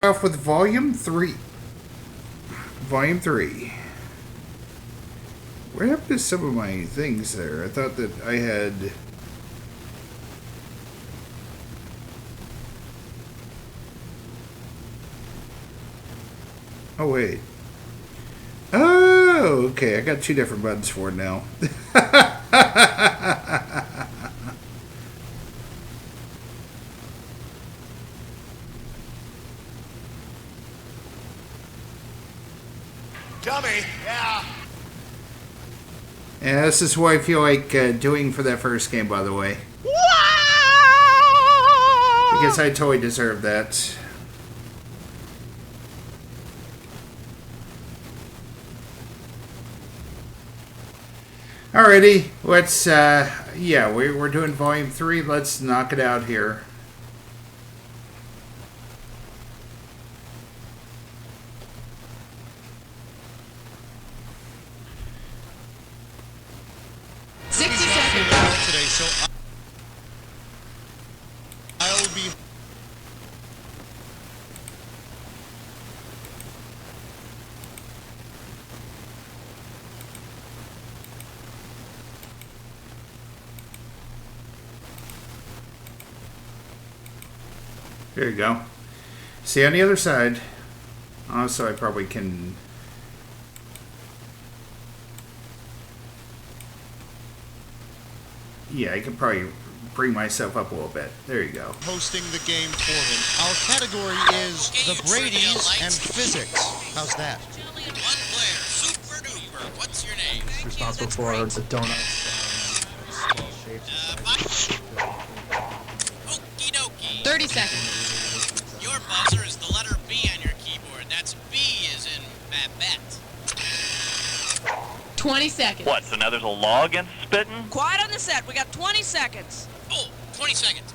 Off with Volume 3. Volume 3. What happened to some of my things there? I thought that I had... Oh, wait. Oh, okay. I got two different buttons for it now. Dummy, yeah. Yeah, this is what I feel like doing for that first game, by the way. Because I totally deserve that. Alrighty, let's, yeah, we're doing Volume 3. Let's knock it out here. Today, so I'll be. There you go. See on the other side. Also, I probably can... Yeah, I can probably bring myself up a little bit. There you go. Hosting the game for him. Our category is the Brady's and physics. How's that? Only one player, super duper. What's your name? Responsible for the donuts, small shapes. Okie dokie. 30 seconds. Your buzzer is the letter B on your keyboard. That's B as in Babette. 20 seconds. What, so now there's a law against spitting? Quiet on the set. We got 20 seconds. Oh, 20 seconds.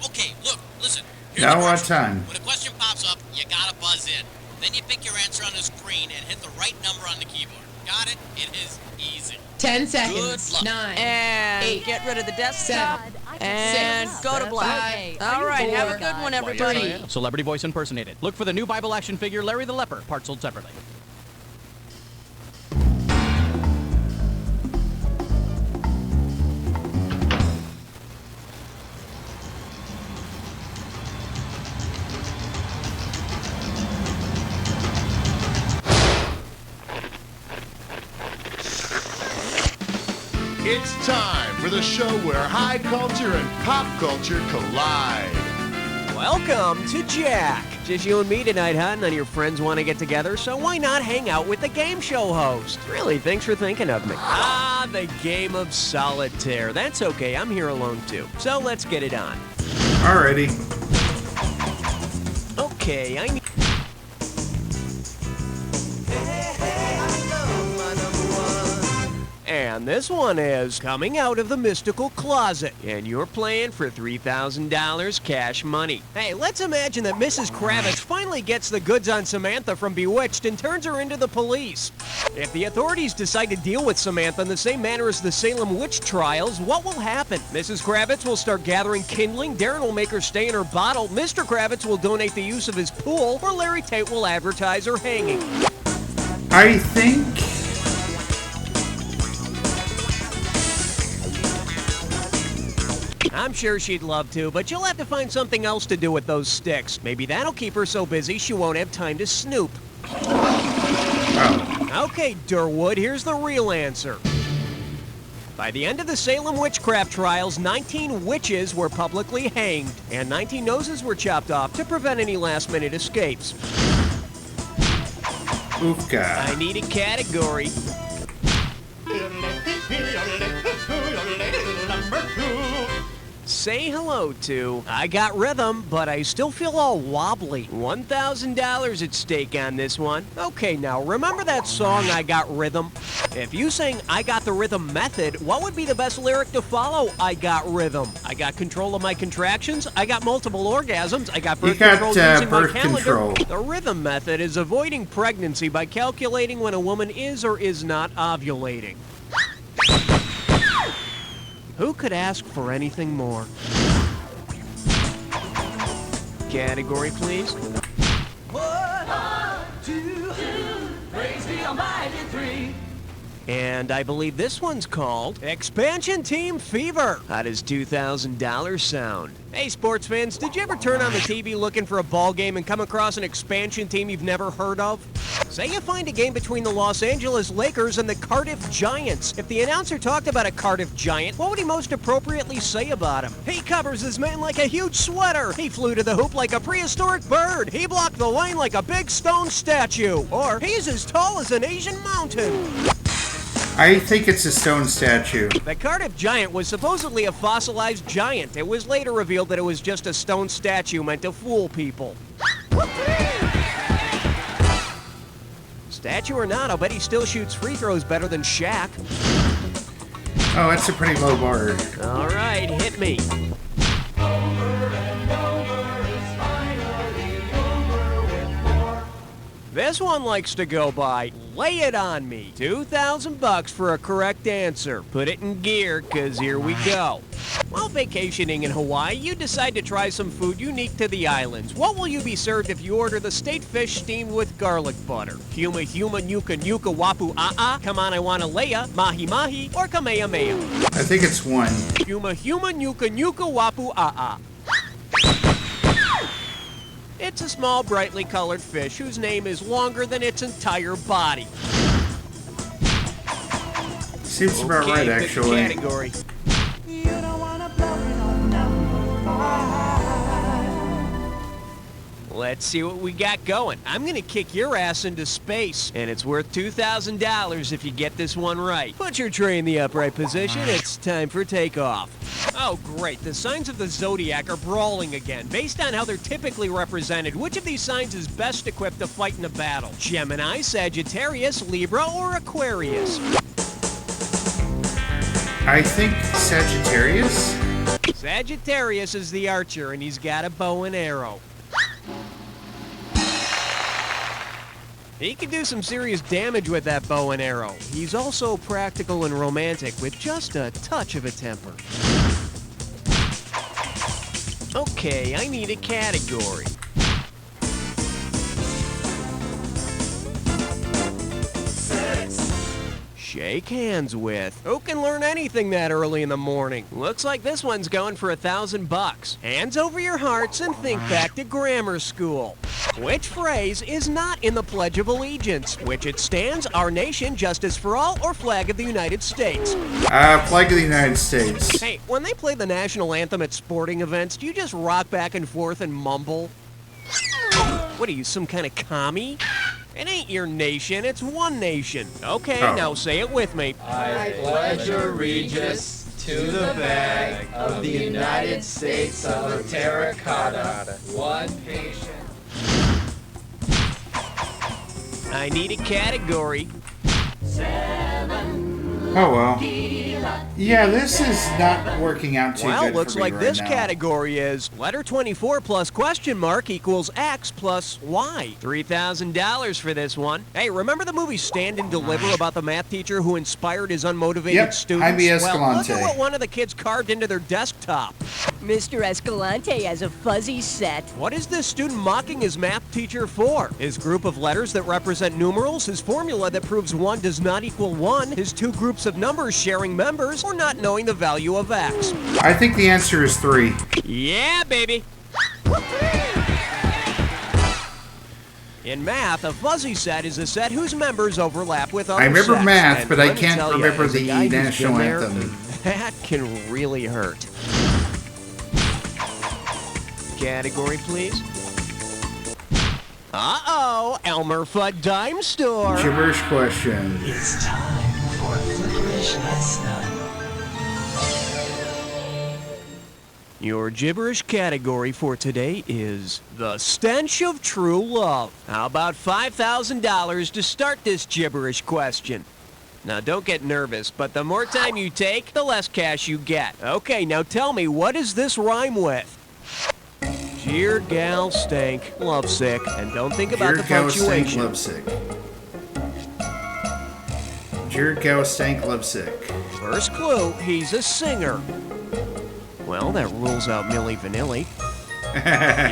Okay, look, listen. Here's Now the what question. time? When a question pops up, you gotta buzz in. Then you pick your answer on the screen and hit the right number on the keyboard. Got it? It is easy. 10 seconds. Good luck. 9. And 8, get rid of the desktop. 7. And Six. go to black. Five. All right, have a 4. good one, everybody. 3. Celebrity voice impersonated. Look for the new Bible action figure, Larry the Leper. Parts sold separately. It's time for the show where high culture and pop culture collide. Welcome to Jack. Just you and me tonight, huh? None of your friends want to get together, so why not hang out with the game show host? Really, thanks for thinking of me. Ah, the game of solitaire. That's okay, I'm here alone too. So let's get it on. Alrighty. Okay, I need... And this one is coming out of the mystical closet. And you're playing for $3,000 cash money. Hey, let's imagine that Mrs. Kravitz finally gets the goods on Samantha from Bewitched and turns her into the police. If the authorities decide to deal with Samantha in the same manner as the Salem witch trials, what will happen? Mrs. Kravitz will start gathering kindling, Darren will make her stay in her bottle, Mr. Kravitz will donate the use of his pool, or Larry Tate will advertise her hanging. I think... I'm sure she'd love to, but you'll have to find something else to do with those sticks. Maybe that'll keep her so busy she won't have time to snoop. Oh. Okay, Durwood, here's the real answer. By the end of the Salem witchcraft trials, 19 witches were publicly hanged, and 19 noses were chopped off to prevent any last-minute escapes. Oofka. I need a category. Say hello to I Got Rhythm, but I still feel all wobbly. $1,000 at stake on this one. Okay, now, remember that song, I Got Rhythm? If you sang I Got the Rhythm Method, what would be the best lyric to follow I Got Rhythm? I got control of my contractions, I got multiple orgasms, I got birth control using birth my calendar. control. The rhythm method is avoiding pregnancy by calculating when a woman is or is not ovulating. Who could ask for anything more? Category, please. And I believe this one's called Expansion Team Fever. How does $2,000 sound? Hey, sports fans, did you ever turn on the TV looking for a ball game and come across an expansion team you've never heard of? Say you find a game between the Los Angeles Lakers and the Cardiff Giants. If the announcer talked about a Cardiff Giant, what would he most appropriately say about him? He covers his man like a huge sweater. He flew to the hoop like a prehistoric bird. He blocked the lane like a big stone statue. Or he's as tall as an Asian mountain. I think it's a stone statue. The Cardiff Giant was supposedly a fossilized giant. It was later revealed that it was just a stone statue meant to fool people. Statue or not, I'll bet he still shoots free throws better than Shaq. Oh, that's a pretty low bar. All right, hit me. This one likes to go by Lay It On Me. $2,000 for a correct answer. Put it in gear, cause here we go. While vacationing in Hawaii, you decide to try some food unique to the islands. What will you be served if you order the state fish steamed with garlic butter? Huma huma nuka nuka wapu come on I wanna laya, mahi mahi, or kamehameha? I think it's one. Huma huma nuka nuka wapu It's a small, brightly colored fish whose name is longer than its entire body. Seems about right, good actually. category. Let's see what we got going. I'm gonna kick your ass into space, and it's worth $2,000 if you get this one right. Put your tray in the upright position. It's time for takeoff. Oh, great. The signs of the zodiac are brawling again. Based on how they're typically represented, which of these signs is best equipped to fight in a battle? Gemini, Sagittarius, Libra, or Aquarius? I think Sagittarius? Sagittarius is the archer, and he's got a bow and arrow. He can do some serious damage with that bow and arrow. He's also practical and romantic with just a touch of a temper. Okay, I need a category. Shake hands with. Who can learn anything that early in the morning? Looks like this one's going for $1,000. Hands over your hearts and think back to grammar school. Which phrase is not in the Pledge of Allegiance? Which it stands, our nation, justice for all, or flag of the United States? Flag of the United States. Hey, when they play the national anthem at sporting events, do you just rock back and forth and mumble? What are you, some kind of commie? It ain't your nation, it's one nation. Okay, now say it with me. I pledge allegiance to the flag of the United States of Terracotta, one nation. I need a category. Oh well. Yeah, this is not working out too Well, good looks for me like right this now. category is letter 24 plus question mark equals X plus Y. $3,000 for this one. Hey, remember the movie Stand and Deliver about the math teacher who inspired his unmotivated Yep, students? Jaime Well, Escalante. look at what one of the kids carved into their desktop. Mr. Escalante has a fuzzy set. What is this student mocking his math teacher for? His group of letters that represent numerals, his formula that proves 1 does not equal 1, his two groups of numbers sharing members, or not knowing the value of X? I think the answer is 3. Yeah, baby. In math, a fuzzy set is a set whose members overlap with other I remember sets. math, And but I let me can't tell ya, remember as a the guy who's national been there, anthem. That can really hurt. Category, please. Uh-oh, Elmer Fudd Dime Store. Gibberish question. It's time for the gibberish lesson. Your gibberish category for today is the stench of true love. How about $5,000 to start this gibberish question? Now, don't get nervous, but the more time you take, the less cash you get. Okay, now tell me, what does this rhyme with? Jeer, gal, stank, lovesick, and don't think about the punctuation. Lovesick. Jeer, gal, stank, lovesick. First clue, he's a singer. Well, that rules out Milli Vanilli.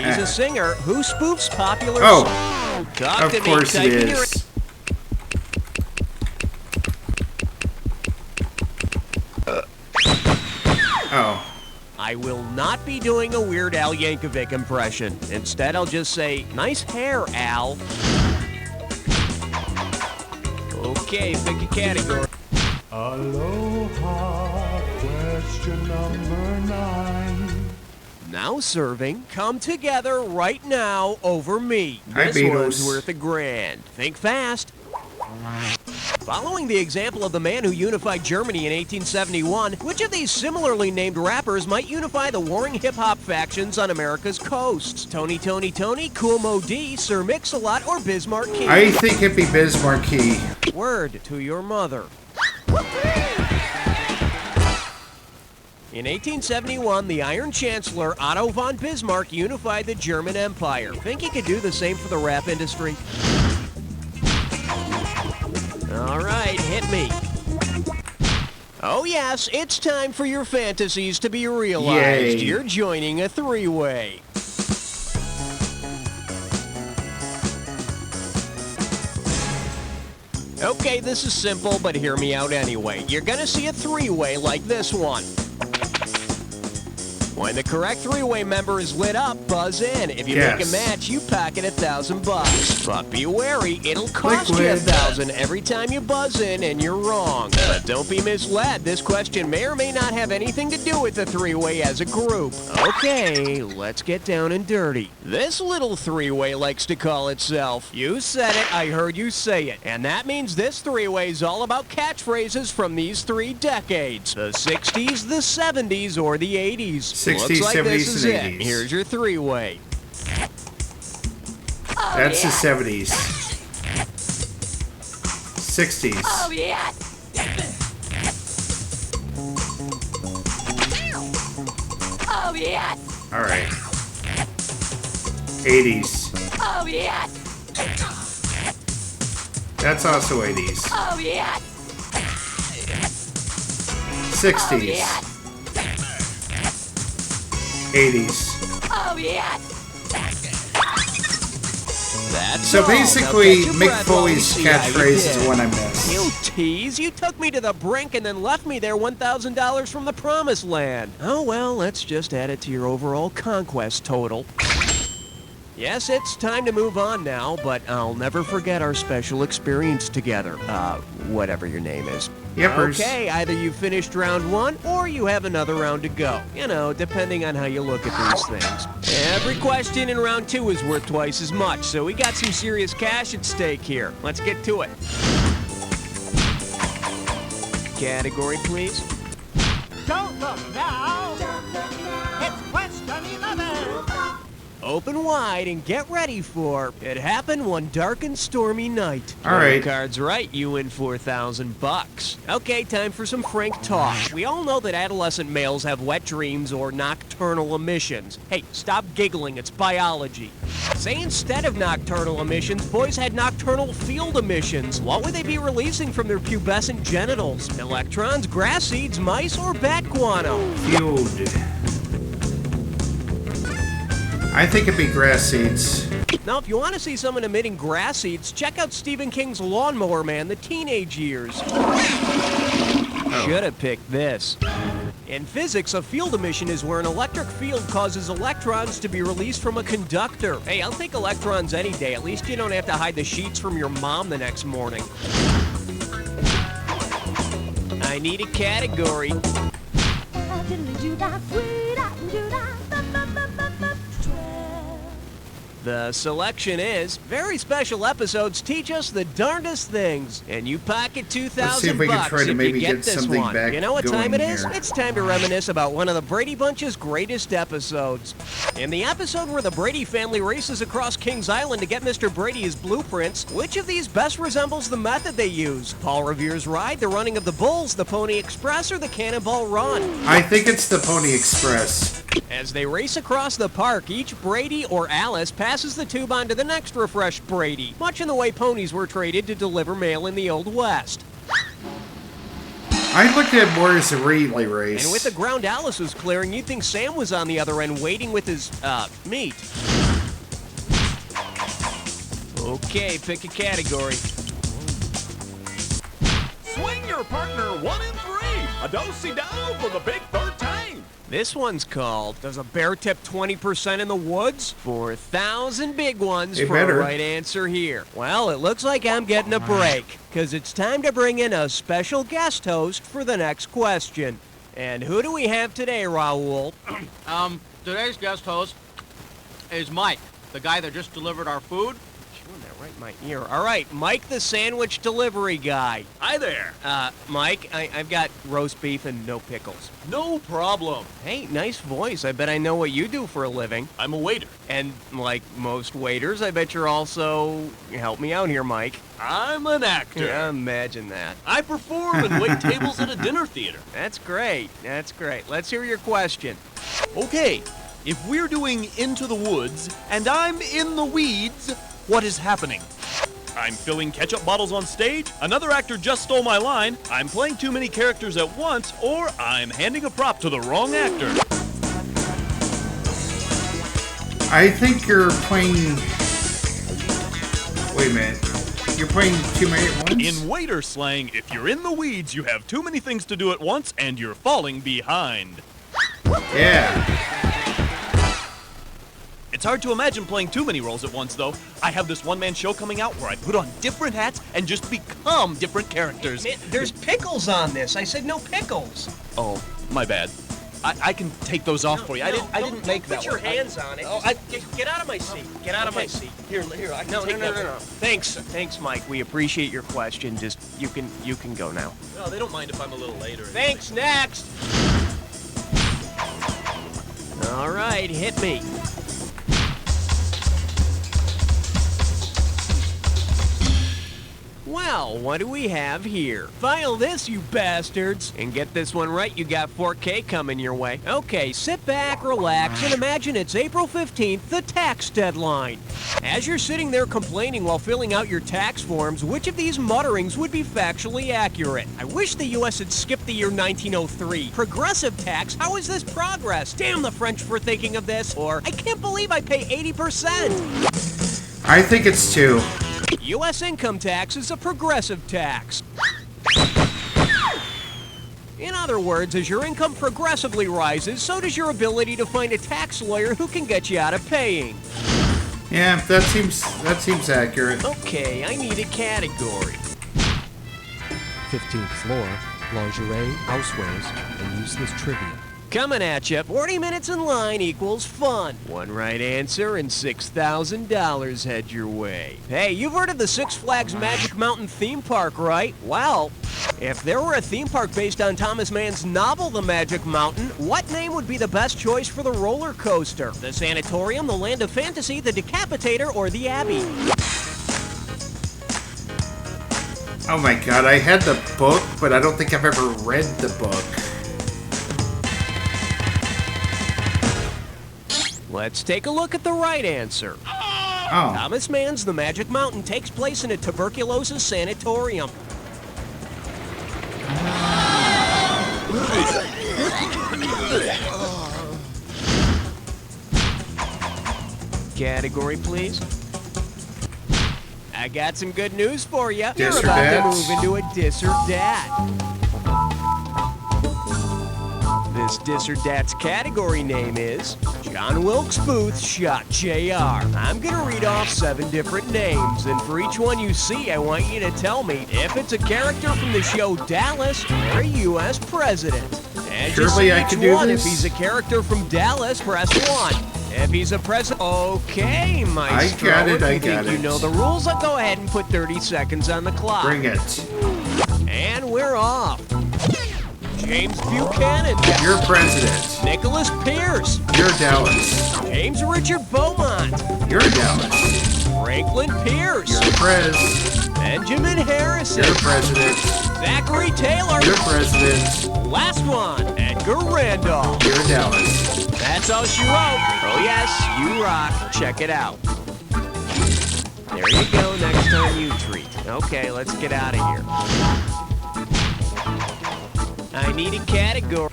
He's a singer who spoofs popular songs. Talk of to me, course type it in your- is. I will not be doing a Weird Al Yankovic impression. Instead, I'll just say, nice hair, Al. Okay, pick a category. Aloha, question number 9. Now serving, come together right now over me. Hi, This Beatles. one's worth $1,000. Think fast. Following the example of the man who unified Germany in 1871, which of these similarly named rappers might unify the warring hip-hop factions on America's coasts? Tony, Kool Mo D, Sir Mix-a-Lot, or Biz Markie? I think it'd be Biz Markie. Word to your mother. In 1871, the Iron Chancellor Otto von Bismarck unified the German Empire. Think he could do the same for the rap industry? All right, hit me. Oh yes, it's time for your fantasies to be realized. Yay. You're joining a three-way. Okay, this is simple, but hear me out anyway. You're gonna see a three-way like this one. When the correct three-way member is lit up, buzz in. If you make a Yes. match, you pocket $1,000. But be wary, it'll cost you Liquid. $1,000 every time you buzz in and you're wrong. But don't be misled. This question may or may not have anything to do with the three-way as a group. Okay, let's get down and dirty. This little three-way likes to call itself, you said it, I heard you say it. And that means this three-way is all about catchphrases from these 3 decades. The 60s, the 70s, or the 80s. 60s, Looks like 70s, this is and it. 80s. Here's your three-way. That's the 70s. 60s. Oh, yes. Oh, yes. All right. 80s. Oh, yes. That's also 80s. Oh, yes. 60s. 80s. Oh, yes. That's So all. basically, Now catch your Mick breath while we Foley's see how you catchphrase is did. the one I missed. You tease. You took me to the brink and then left me there $1,000 from the promised land. Oh, well, let's just add it to your overall conquest total. Yes, it's time to move on now, but I'll never forget our special experience together. Whatever your name is. Yepers. Okay, either you finished round 1 or you have another round to go. You know, depending on how you look at these things. Every question in round 2 is worth twice as much, so we got some serious cash at stake here. Let's get to it. Category, please. Don't look now. It's question 11. Open wide and get ready for It Happened One Dark and Stormy Night. All right. Card's right, you win $4,000. Okay, time for some frank talk. We all know that adolescent males have wet dreams or nocturnal emissions. Hey, stop giggling, it's biology. Say instead of nocturnal emissions, boys had nocturnal field emissions. What would they be releasing from their pubescent genitals? Electrons, grass seeds, mice, or bat guano? Fueled. I think it'd be grass seeds. Now, if you want to see someone emitting grass seeds, check out Stephen King's Lawnmower Man, The Teenage Years. Should have picked this. In physics, a field emission is where an electric field causes electrons to be released from a conductor. Hey, I'll take electrons any day. At least you don't have to hide the sheets from your mom the next morning. I need a category. The selection is very special episodes teach us the darndest things, and you pocket $2,000 Let's see if we can try to if maybe you get get this something one. back You know what time it going is? here. It's time to reminisce about one of the Brady Bunch's greatest episodes. In the episode where the Brady family races across Kings Island to get Mr. Brady his blueprints, which of these best resembles the method they use? Paul Revere's ride, the running of the bulls, the Pony Express, or the Cannonball Run? I think it's the Pony Express. As they race across the park, each Brady or Alice passes the tube on to the next refreshed Brady, much in the way ponies were traded to deliver mail in the Old West. I looked at it more as a relay race. And with the ground Alice was clearing, you'd think Sam was on the other end waiting with his, meat. Okay, pick a category. Swing your partner 1 and 3. A do-si-do for the big 13. This one's called, Does a Bear Tip 20% in the Woods? 4,000 big ones They for better. a right answer here. Well, it looks like I'm getting a break, because it's time to bring in a special guest host for the next question. And who do we have today, Raul? Today's guest host is Mike, the guy that just delivered our food. Chewing that right in my ear. All right, Mike the sandwich delivery guy. Hi there. Mike, I've got roast beef and no pickles. No problem. Hey, nice voice. I bet I know what you do for a living. I'm a waiter. And like most waiters, I bet you're also... Help me out here, Mike. I'm an actor. Yeah, imagine that. I perform and wait tables at a dinner theater. That's great. That's great. Let's hear your question. Okay, if we're doing Into the Woods and I'm in the weeds, what is happening? I'm filling ketchup bottles on stage, another actor just stole my line, I'm playing too many characters at once, or I'm handing a prop to the wrong actor. I think you're playing... Wait a minute. You're playing too many at once? In waiter slang, if you're in the weeds, you have too many things to do at once and you're falling behind. Yeah. It's hard to imagine playing too many roles at once, though. I have this one-man show coming out where I put on different hats and just become different characters. Man, there's pickles on this. I said no pickles. Oh, my bad. I can take those off for you. I didn't make that Put your one. hands on it. Oh, Get out of my seat. Get out of my seat. Here, I can No. take that one. Thanks, Mike. We appreciate your question. Just you can go now. No, they don't mind if I'm a little later. Thanks. Next. All right, hit me. Well, what do we have here? File this, you bastards! And get this one right, you got 4K coming your way. Okay, sit back, relax, and imagine it's April 15th, the tax deadline. As you're sitting there complaining while filling out your tax forms, which of these mutterings would be factually accurate? I wish the U.S. had skipped the year 1903. Progressive tax? How is this progress? Damn the French for thinking of this. Or, I can't believe I pay 80%. I think it's 2. U.S. income tax is a progressive tax. In other words, as your income progressively rises, so does your ability to find a tax lawyer who can get you out of paying. Yeah, that seems accurate. Okay, I need a category. 15th floor, lingerie, housewares, and useless trivia. Coming at you, 40 minutes in line equals fun. One right answer and $6,000 head your way. Hey, you've heard of the Six Flags Magic Mountain theme park, right? Well, if there were a theme park based on Thomas Mann's novel, The Magic Mountain, what name would be the best choice for the roller coaster? The Sanatorium, the Land of Fantasy, the Decapitator, or the Abbey? Oh my god, I had the book, but I don't think I've ever read the book. Let's take a look at the right answer. Oh. Thomas Mann's The Magic Mountain takes place in a tuberculosis sanatorium. Category, please. I got some good news for you. You're Dis or about to Dats? move into a Dis or Dat. This Dis or Dat's category name is John Wilkes Booth Shot J.R. I'm gonna read off 7 different names, and for each one you see, I want you to tell me if it's a character from the show Dallas or a U.S. president. And just Surely see I each can do one. this. If he's a character from Dallas, press 1. If he's a president, okay, Maestro. I got it, If I you got think you it. know the rules, I'll go ahead and put 30 seconds on the clock. Bring it. And we're off. James Buchanan. You're president. Nicholas Pierce. You're Dallas. James Richard Beaumont. You're Dallas. Franklin Pierce. You're Prez. Benjamin Harrison. You're president. Zachary Taylor. You're president. Last one, Edgar Randolph. You're Dallas. That's all she wrote. Oh yes, you rock. Check it out. There you go, next time you treat. Okay, let's get out of here. I need a category.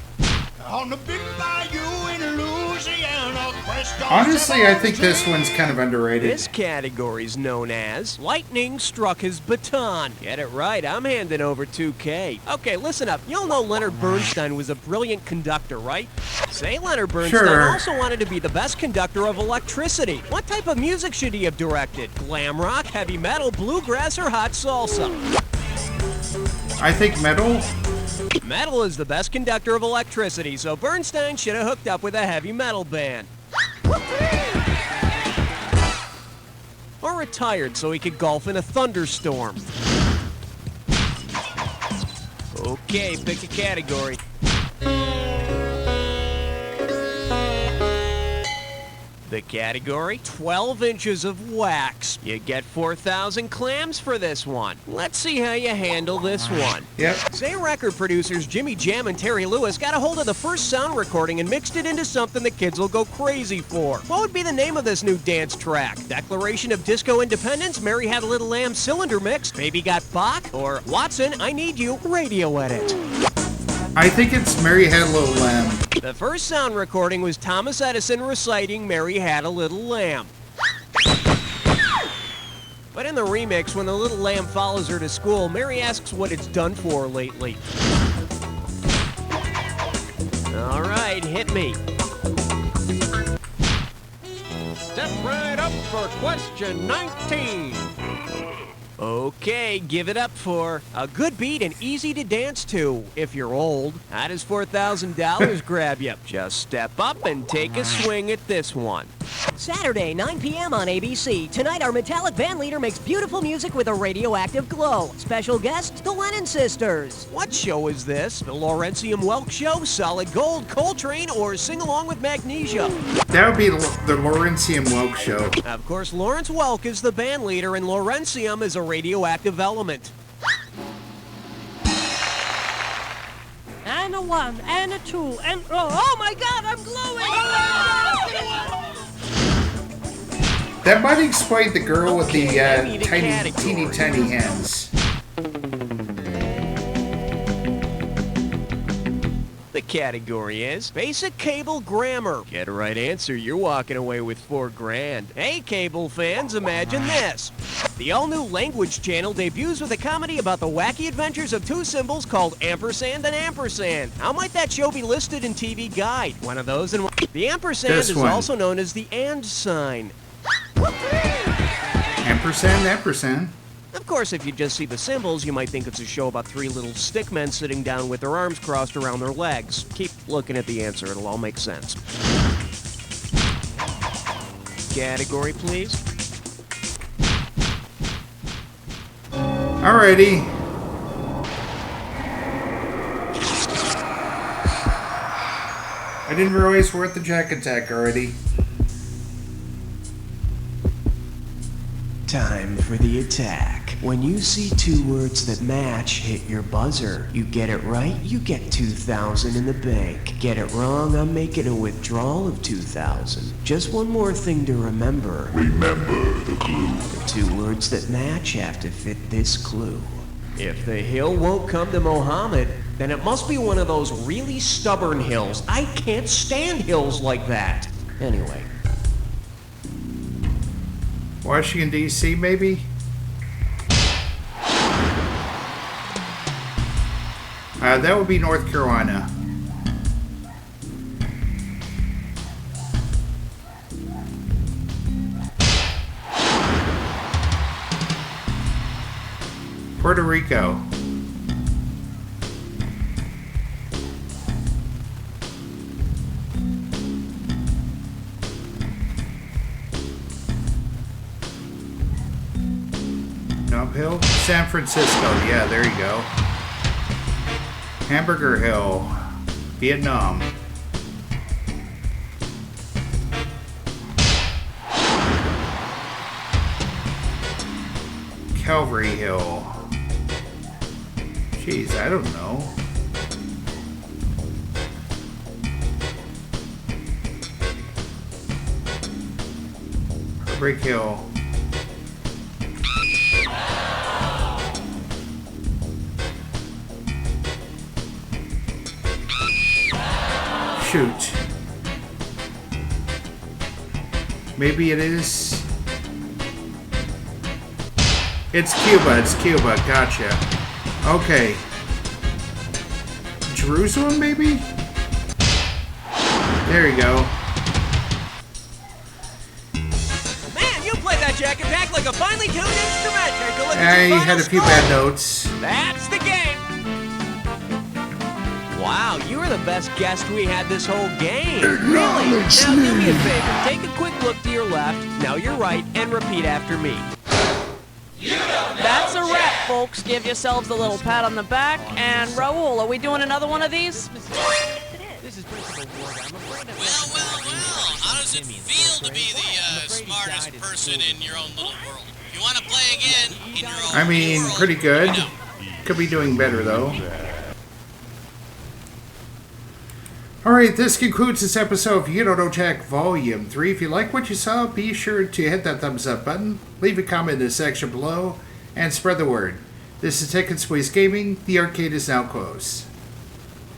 On the big bayou in Louisiana. Louisiana, crest Honestly, I think this one's kind of underrated. This category's known as Lightning Struck His Baton. Get it right, I'm handing over 2K. Okay, listen up. Y'all know Leonard Bernstein was a brilliant conductor, right? Say Leonard Bernstein Sure. also wanted to be the best conductor of electricity. What type of music should he have directed? Glam rock, heavy metal, bluegrass, or hot salsa? I think metal. Metal is the best conductor of electricity, so Bernstein should have hooked up with a heavy metal band. Or retired so he could golf in a thunderstorm. Okay, pick a category. The category, 12 inches of wax. You get 4,000 clams for this one. Let's see how you handle this one. Yep. Say record producers Jimmy Jam and Terry Lewis got a hold of the first sound recording and mixed it into something the kids will go crazy for. What would be the name of this new dance track? Declaration of Disco Independence, Mary Had a Little Lamb Cylinder Mix, Baby Got Bach, or Watson, I Need You Radio Edit? I think it's Mary Had a Little Lamb. The first sound recording was Thomas Edison reciting Mary Had a Little Lamb. But in the remix, when the little lamb follows her to school, Mary asks what it's done for her lately. All right, hit me. Step right up for question 19. Okay, give it up for a good beat and easy to dance to if you're old. How does $4,000 grab you? Just step up and take a swing at this one. Saturday, 9 p.m. on ABC. Tonight, our metallic band leader makes beautiful music with a radioactive glow. Special guest, the Lennon Sisters. What show is this? The Laurentium Welk Show, Solid Gold, Coltrane, or Sing Along with Magnesia? That would be the Laurentium Welk Show. Of course, Lawrence Welk is the band leader, and Laurentium is a radioactive element. And a 1, and a 2, and oh my God, I'm glowing! That might explain the girl with the Okay, teeny tiny hands. The category is Basic Cable Grammar. Get a right answer, you're walking away with $4,000. Hey, cable fans, imagine this. The all-new Language Channel debuts with a comedy about the wacky adventures of two symbols called ampersand and ampersand. How might that show be listed in TV Guide? One of those and the ampersand This is one. also known as the and sign. Ampersand, ampersand. Of course, if you just see the symbols, you might think it's a show about three little stick men sitting down with their arms crossed around their legs. Keep looking at the answer, it'll all make sense. Category, please. Alrighty. I didn't realize we're at the Jack Attack already. Time for the attack. When you see two words that match, hit your buzzer. You get it right, you get 2,000 in the bank. Get it wrong, I'm making a withdrawal of 2,000. Just one more thing to remember. Remember the clue. The two words that match have to fit this clue. If the hill won't come to Mohammed, then it must be one of those really stubborn hills. I can't stand hills like that. Anyway. Washington, D.C., maybe? That would be North Carolina. Puerto Rico. Nob Hill? San Francisco. Yeah, there you go. Hamburger Hill. Vietnam. Calvary Hill. Jeez, I don't know. Heartbreak Hill. Shoot. Maybe it is. It's Cuba. It's Cuba. Gotcha. Okay. Jerusalem, maybe? There you go. Man, you play that Jack Attack like a finely tuned instrument. Take a look I at your had a few final bad score. notes. That's the game. Wow, you were the best guest we had this whole game. Really? Now do me a favor. Take a quick look to your left, now your right, and repeat after me. That's a wrap, folks. Give yourselves a little pat on the back. And Raul, are we doing another one of these? This is Principal Ward. I'm afraid I'm Well, how does it feel to be the smartest person in your own little world? If you want to play again in your own I mean, world, pretty good. you know. Could be doing better, though. Alright, this concludes this episode of You Don't Know Jack Volume 3. If you like what you saw, be sure to hit that thumbs up button, leave a comment in the section below, and spread the word. This is Tech and Squeeze Gaming. The arcade is now closed.